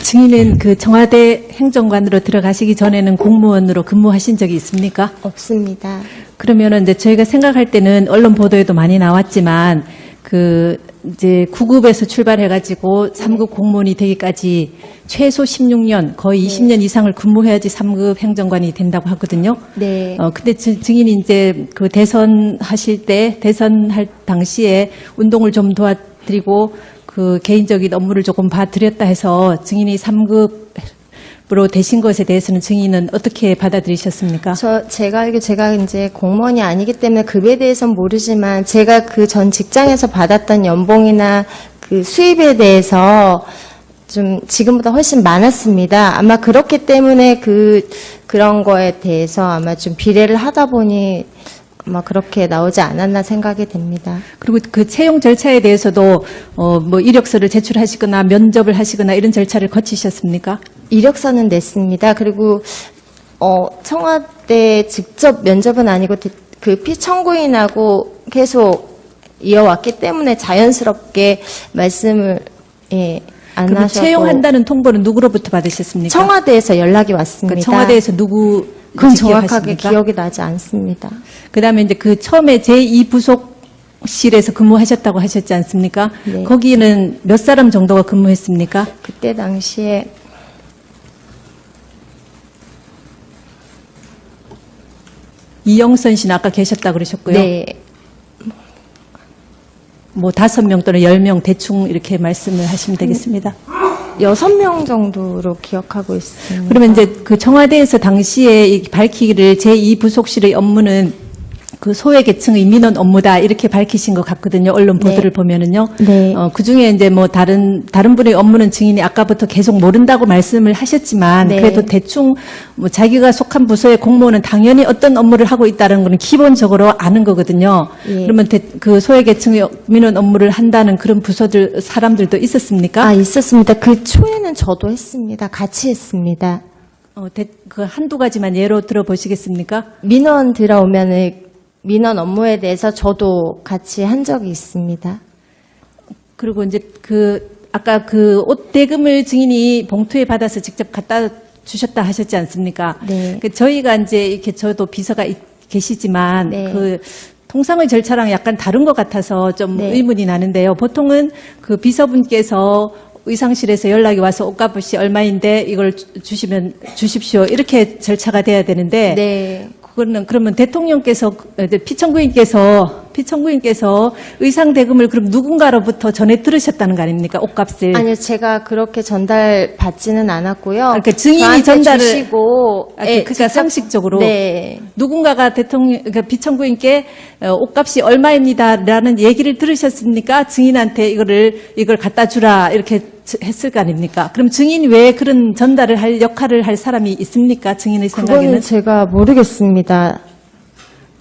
증인은 그 청와대 행정관으로 들어가시기 전에는 공무원으로 근무하신 적이 있습니까? 없습니다. 그러면은 이제 저희가 생각할 때는 언론 보도에도 많이 나왔지만 그 이제 9급에서 출발해가지고 3급 공무원이 되기까지 최소 16년, 거의 20년 이상을 근무해야지 3급 행정관이 된다고 하거든요. 네. 근데 증인이 이제 그 대선하실 때, 대선할 당시에 운동을 좀 도와드리고 그 개인적인 업무를 조금 봐드렸다 해서 증인이 3급으로 되신 것에 대해서는 증인은 어떻게 받아들이셨습니까? 제가 알기로 제가 이제 공무원이 아니기 때문에 급에 대해서는 모르지만 제가 그 전 직장에서 받았던 연봉이나 그 수입에 대해서 좀 지금보다 훨씬 많았습니다. 아마 그렇기 때문에 그런 거에 대해서 아마 좀 비례를 하다 보니 아마 그렇게 나오지 않았나 생각이 됩니다. 그리고 그 채용 절차에 대해서도 뭐 이력서를 제출하시거나 면접을 하시거나 이런 절차를 거치셨습니까? 이력서는 냈습니다. 그리고 청와대 직접 면접은 아니고 그 피청구인하고 계속 이어왔기 때문에 자연스럽게 말씀을 안 그럼 하셔도 채용한다는 통보는 누구로부터 받으셨습니까? 청와대에서 연락이 왔습니다. 그 청와대에서 누구 그건 정확하게 기억하십니까? 기억이 나지 않습니다. 그다음에 이제 그 처음에 제2부속실에서 근무하셨다고 하셨지 않습니까? 네. 거기는 몇 사람 정도가 근무했습니까? 그때 당시에 이영선 씨는 아까 계셨다고 그러셨고요. 네, 뭐 5명 또는 10명 대충 이렇게 말씀을 하시면 되겠습니다. 6명 정도로 기억하고 있습니다. 그러면 이제 그 청와대에서 당시에 밝히기를 제2부속실의 업무는 그 소외계층의 민원 업무다 이렇게 밝히신 것 같거든요. 언론 보도를 네. 보면은요. 네. 그 중에 이제 뭐 다른 분의 업무는 증인이 아까부터 계속 모른다고 말씀을 하셨지만 네. 그래도 대충 뭐 자기가 속한 부서의 공무원은 당연히 어떤 업무를 하고 있다는 거는 기본적으로 아는 거거든요. 예. 그러면 그 소외계층의 민원 업무를 한다는 그런 부서들 사람들도 있었습니까? 있었습니다. 그 초에는 저도 했습니다. 같이 했습니다. 그 한두 가지만 예로 들어보시겠습니까? 민원 들어오면은 민원 업무에 대해서 저도 같이 한 적이 있습니다. 그리고 이제 아까 옷 대금을 증인이 봉투에 받아서 직접 갖다 주셨다 하셨지 않습니까? 네. 저희가 이제 이렇게 저도 비서가 계시지만 네. 통상의 절차랑 약간 다른 것 같아서 좀 네. 의문이 나는데요. 보통은 그 비서분께서 의상실에서 연락이 와서 옷값이 얼마인데 이걸 주십시오. 이렇게 절차가 돼야 되는데 네. 그거는 그러면 대통령께서 피청구인께서 의상 대금을 그럼 누군가로부터 전해 들으셨다는 거 아닙니까? 옷값을. 아니요, 제가 그렇게 전달 받지는 않았고요. 그러니까 증인이 저한테 전달을 주시고, 그러니까 직접- 상식적으로 네. 누군가가 그러니까 피청구인께 옷값이 얼마입니다라는 얘기를 들으셨습니까? 증인한테 이걸 갖다 주라 이렇게 했을 거 아닙니까? 그럼 증인 외에 그런 전달을 할 역할을 할 사람이 있습니까? 증인의 생각에는? 그거는 제가 모르겠습니다.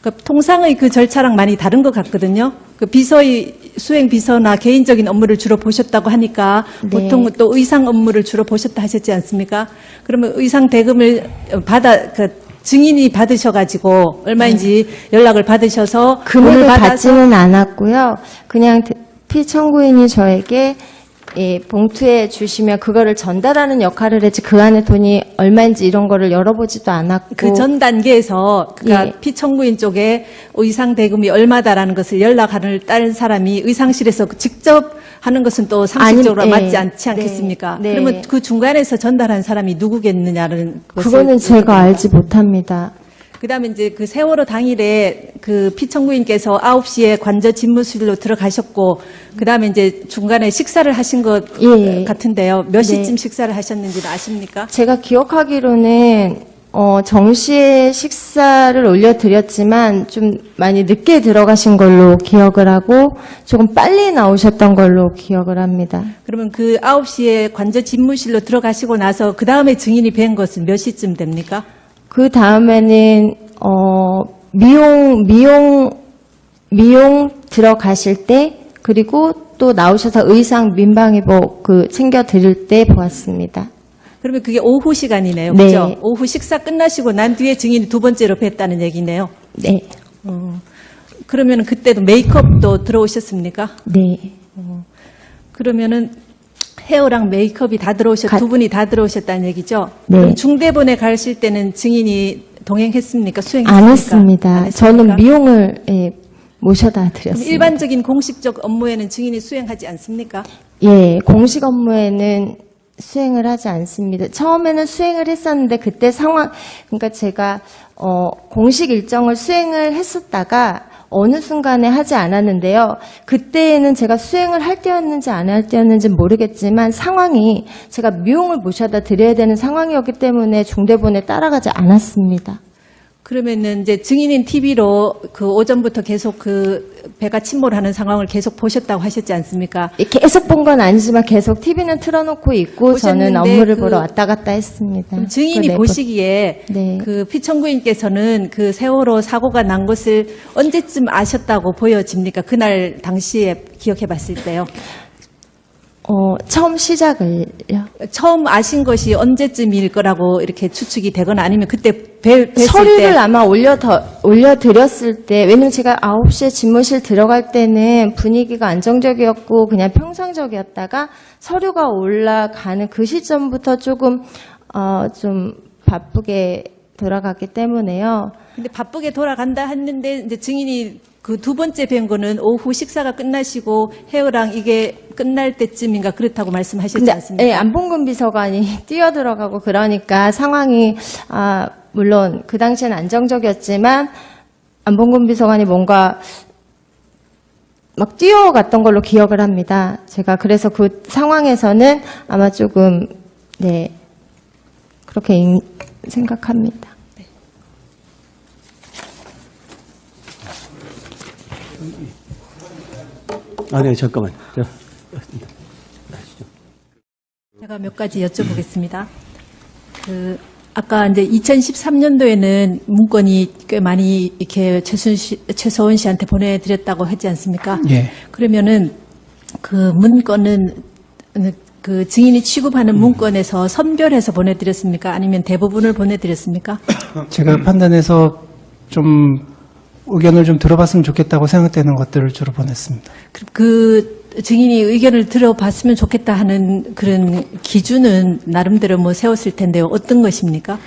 그러니까 통상의 그 절차랑 많이 다른 것 같거든요. 그 수행 비서나 개인적인 업무를 주로 보셨다고 하니까 네. 보통 또 의상 업무를 주로 보셨다 하셨지 않습니까? 그러면 의상 대금을 증인이 받으셔가지고 얼마인지 연락을 받으셔서 금액을 돈을 받아서 받지는 않았고요. 그냥 피청구인이 저에게 봉투에 주시면 그거를 전달하는 역할을 했지 그 안에 돈이 얼마인지 이런 거를 열어보지도 않았고 그 전 단계에서 그러니까 예. 피청구인 쪽에 의상 대금이 얼마다라는 것을 연락하는 다른 사람이 의상실에서 직접 하는 것은 또 상식적으로 아니, 맞지 네. 않지 않겠습니까? 네. 그러면 그 중간에서 전달한 사람이 누구겠느냐는 것을 그거는 제가 알지 못합니다. 그다음에 이제 그 세월호 당일에 그 피청구인께서 9시에 관저 집무실로 들어가셨고 그다음에 이제 중간에 식사를 하신 것 예. 같은데요. 몇 네. 시쯤 식사를 하셨는지는 아십니까? 제가 기억하기로는 정시에 식사를 올려드렸지만 좀 많이 늦게 들어가신 걸로 기억을 하고 조금 빨리 나오셨던 걸로 기억을 합니다. 그러면 그 9시에 관저 집무실로 들어가시고 나서 그다음에 증인이 뵌 것은 몇 시쯤 됩니까? 그 다음에는 미용 들어가실 때 그리고 또 나오셔서 의상 민방위복 챙겨 드릴 때 보았습니다. 그러면 그게 오후 시간이네요. 네. 그죠? 오후 식사 끝나시고 난 뒤에 증인이 두 번째로 뵀다는 얘기네요. 네, 그러면 그때도 메이크업도 들어오셨습니까? 네. 그러면은 헤어랑 메이크업이 다 두 분이 다 들어오셨다는 얘기죠? 네. 그럼 중대본에 가실 때는 증인이 동행했습니까? 수행했습니까? 안 했습니다. 안 했습니까? 저는 미용을 모셔다 그럼 드렸습니다. 일반적인 공식적 업무에는 증인이 수행하지 않습니까? 예, 공식 업무에는 수행을 하지 않습니다. 처음에는 수행을 했었는데 그때 그러니까 제가 공식 일정을 수행을 했었다가 어느 순간에 하지 않았는데요. 그때에는 제가 수행을 할 때였는지 안 할 때였는지 모르겠지만 상황이 제가 미용을 모셔다 드려야 되는 상황이었기 때문에 중대본에 따라가지 않았습니다. 그러면은 이제 증인인 TV로 그 오전부터 계속 그 배가 침몰하는 상황을 계속 보셨다고 하셨지 않습니까? 계속 본 건 아니지만 계속 TV는 틀어놓고 있고 저는 보셨는데 업무를 보러 왔다 갔다 했습니다. 그럼 증인이 그 보시기에 네. 그 피청구인께서는 그 세월호 사고가 난 것을 언제쯤 아셨다고 보여집니까? 그날 당시에 기억해 봤을 때요. 처음 시작을요. 처음 아신 것이 언제쯤일 거라고 이렇게 추측이 되거나 아니면 그때 뵀을 서류를 때 아마 올려드렸을 때, 왜냐면 제가 9시에 집무실 들어갈 때는 분위기가 안정적이었고 그냥 평상적이었다가 서류가 올라가는 그 시점부터 조금, 좀 바쁘게 돌아갔기 때문에요. 근데 바쁘게 돌아간다 했는데 이제 증인이 그 두 번째 뵌 거는 오후 식사가 끝나시고 헤어랑 이게 끝날 때쯤인가 그렇다고 말씀하셨지 않습니까? 예, 안봉근 비서관이 뛰어들어가고 그러니까 상황이, 물론 그 당시엔 안정적이었지만 안봉근 비서관이 뭔가 막 뛰어갔던 걸로 기억을 합니다. 제가 그래서 그 상황에서는 아마 조금, 네, 그렇게 생각합니다. 네, 잠깐만. 제가 몇 가지 여쭤보겠습니다. 아까 이제 2013년도에는 문건이 꽤 많이 이렇게 최서원 씨한테 보내드렸다고 했지 않습니까? 예. 그러면은 그 문건은 그 증인이 취급하는 문건에서 선별해서 보내드렸습니까? 아니면 대부분을 보내드렸습니까? 제가 판단해서 좀 의견을 좀 들어봤으면 좋겠다고 생각되는 것들을 주로 보냈습니다. 그 증인이 의견을 들어봤으면 좋겠다 하는 그런 기준은 나름대로 뭐 세웠을 텐데요. 어떤 것입니까?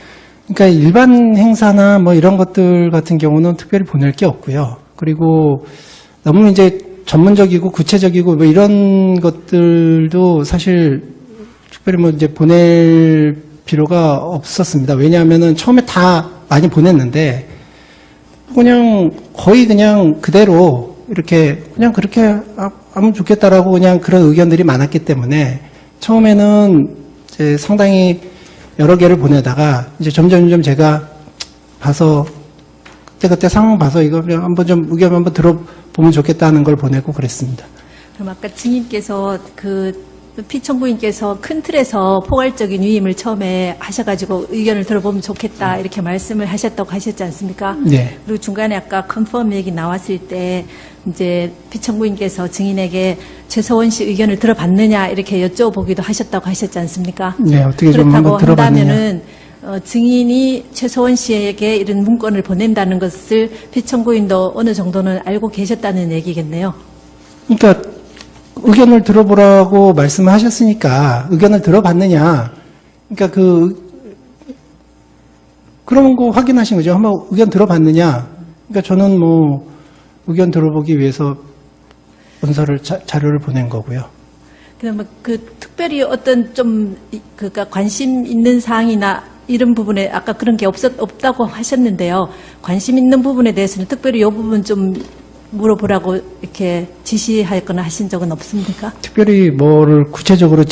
그러니까 일반 행사나 뭐 이런 것들 같은 경우는 특별히 보낼 게 없고요. 그리고 너무 이제 전문적이고 구체적이고 뭐 이런 것들도 사실 특별히 뭐 이제 보낼 필요가 없었습니다. 왜냐하면은 처음에 다 많이 보냈는데 그냥 거의 그냥 그대로 이렇게 그냥 그렇게 하면 좋겠다라고 그냥 그런 의견들이 많았기 때문에 처음에는 이제 상당히 여러 개를 보내다가 이제 점점 제가 봐서 그때 상황 봐서 이거 한번 좀 의견 한번 들어보면 좋겠다는 걸 보내고 그랬습니다. 그럼 아까 증인께서 피청구인께서 큰 틀에서 포괄적인 위임을 처음에 하셔가지고 의견을 들어보면 좋겠다 이렇게 말씀을 하셨다고 하셨지 않습니까? 네. 그리고 중간에 아까 컨펌 얘기 나왔을 때 이제 피청구인께서 증인에게 최서원 씨 의견을 들어봤느냐 이렇게 여쭤보기도 하셨다고 하셨지 않습니까? 네, 어떻게 좀 그렇다고 한번 들어봤느냐. 한다면은 증인이 최서원 씨에게 이런 문건을 보낸다는 것을 피청구인도 어느 정도는 알고 계셨다는 얘기겠네요. 그러니까 의견을 들어보라고 말씀을 하셨으니까 의견을 들어봤느냐. 그러니까 그런 거 확인하신 거죠. 한번 의견 들어봤느냐. 그러니까 저는 뭐 의견 들어보기 위해서 문서를 자료를 보낸 거고요. 그러면 특별히 어떤 그러니까 관심 있는 사항이나 이런 부분에 아까 그런 게 없다고 하셨는데요. 관심 있는 부분에 대해서는 특별히 이 부분 좀 물어보라고 이렇게 지시하거나 하신 적은 없습니까? 특별히 뭐를 구체적으로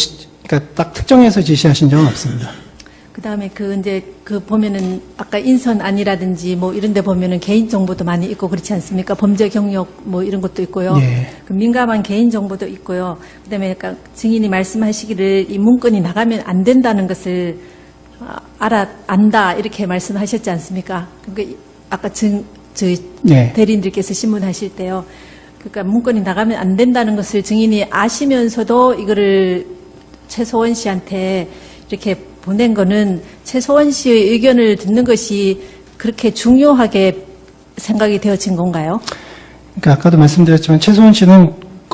그러니까 딱 특정해서 지시하신 적은 없습니다. 그다음에 보면은 아까 인선안이라든지 뭐 이런 데 보면은 개인 정보도 많이 있고 그렇지 않습니까? 범죄 경력 뭐 이런 것도 있고요. 예. 그 민감한 개인 정보도 있고요. 그다음에 아까 증인이 말씀하시기를 이 문건이 나가면 안 된다는 것을 안다 이렇게 말씀하셨지 않습니까? 그러니까 아까 네. 대리인들께서 신문하실 때요. 그러니까 문건이 나가면 안 된다는 것을 증인이 아시면서도 이거를 최서원 씨한테 이렇게 보낸 거는 최서원 씨의 의견을 듣는 것이 그렇게 중요하게 생각이 되어진 건가요? 그러니까 아까도 말씀드렸지만 최소원 씨는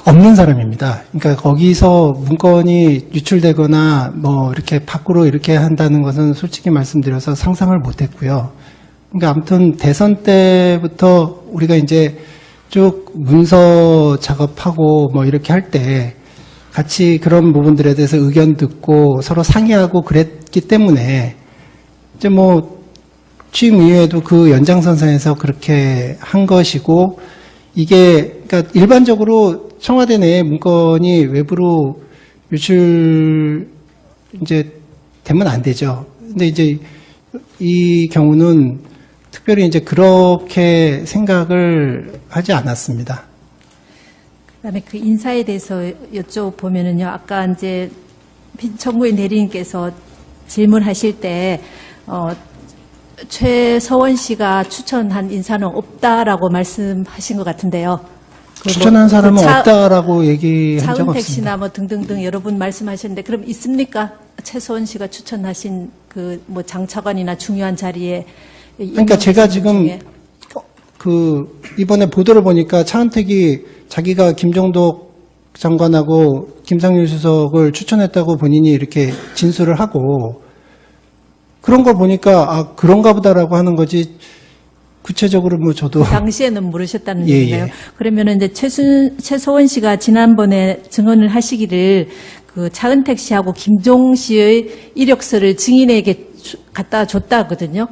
없는 사람입니다. 그러니까 거기서 문건이 유출되거나 뭐 이렇게 밖으로 이렇게 한다는 것은 솔직히 말씀드려서 상상을 못했고요. 그러니까 아무튼 대선 때부터 우리가 이제 쭉 문서 작업하고 뭐 이렇게 할 때 같이 그런 부분들에 대해서 의견 듣고 서로 상의하고 그랬기 때문에 이제 뭐 취임 이후에도 그 연장선상에서 그렇게 한 것이고, 이게 그러니까 일반적으로 청와대 내 문건이 외부로 유출 이제 되면 안 되죠. 근데 이제 이 경우는 특별히 이제 그렇게 생각을 하지 않았습니다. 그다음에 그 인사에 대해서 여쭤보면은요, 아까 이제 청구인 대리인께서 질문하실 때 최서원 씨가 추천한 인사는 없다라고 말씀하신 것 같은데요. 그 추천한 뭐 사람은 그 없다라고 얘기한 적 차은택 없습니다. 씨나 뭐 등등등 여러 분 말씀하셨는데, 그럼 있습니까? 최서원 씨가 추천하신 그 뭐 장차관이나 중요한 자리에. 그러니까 제가 임명진 지금 중에. 그 이번에 보도를 보니까 차은택이 자기가 김종덕 장관하고 김상률 수석을 추천했다고 본인이 이렇게 진술을 하고, 그런 걸 보니까 아 그런가 보다라고 하는 거지, 구체적으로 뭐 저도 당시에는 모르셨다는 예, 얘기네요. 예. 그러면은 이제 최서원 씨가 지난번에 증언을 하시기를 그 차은택 씨하고 김종 씨의 이력서를 증인에게 갖다 줬다거든요.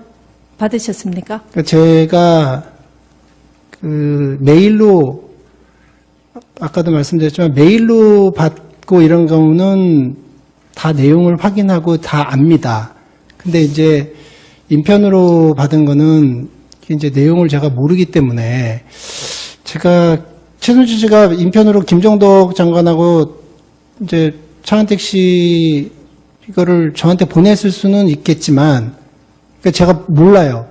받으셨습니까? 그러니까 제가 그 메일로, 아까도 말씀드렸지만 메일로 받고 이런 경우는 다 내용을 확인하고 다 압니다. 근데 이제 인편으로 받은 거는 이제 내용을 제가 모르기 때문에, 제가 최순실 씨가 인편으로 김종덕 장관하고 이제 차은택 씨 이거를 저한테 보냈을 수는 있겠지만, 그러니까 제가 몰라요.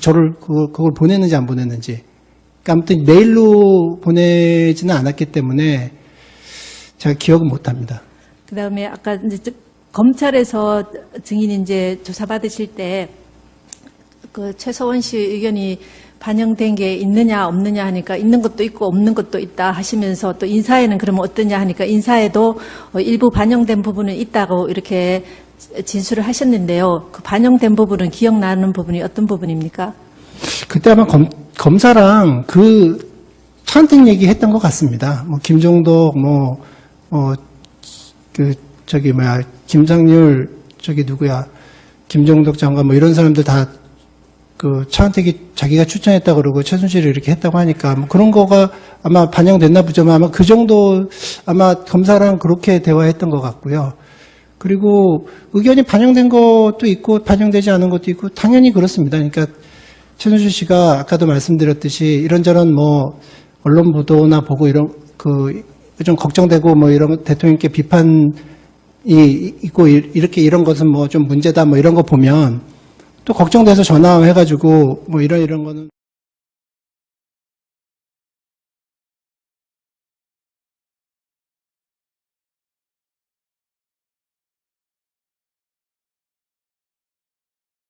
저를 그걸 보냈는지 안 보냈는지. 그러니까 아무튼 메일로 보내지는 않았기 때문에 제가 기억은 못합니다. 그다음에 아까 이제 검찰에서 증인이 이제 조사 받으실 때 그 최서원 씨 의견이 반영된 게 있느냐 없느냐 하니까 있는 것도 있고 없는 것도 있다 하시면서, 또 인사에는 그러면 어떠냐 하니까 인사에도 일부 반영된 부분은 있다고 이렇게 진술을 하셨는데요. 그 반영된 부분은 기억나는 부분이 어떤 부분입니까? 그때 아마 검사랑 그 차은택 얘기했던 것 같습니다. 뭐 김종덕 김상률 누구야 김종덕 장관 뭐 이런 사람들 다 그 차은택이 자기가 추천했다 그러고 최순실이 이렇게 했다고 하니까 뭐 그런 거가 아마 반영됐나 보죠. 아마 그 정도, 아마 검사랑 그렇게 대화했던 것 같고요. 그리고 의견이 반영된 것도 있고 반영되지 않은 것도 있고 당연히 그렇습니다. 그러니까 최순실 씨가 아까도 말씀드렸듯이 이런저런 뭐 언론 보도나 보고 이런 그 좀 걱정되고 뭐 이런 대통령께 비판이 있고 이렇게 이런 것은 뭐 좀 문제다 뭐 이런 거 보면 또 걱정돼서 전화해가지고 뭐 이런 거는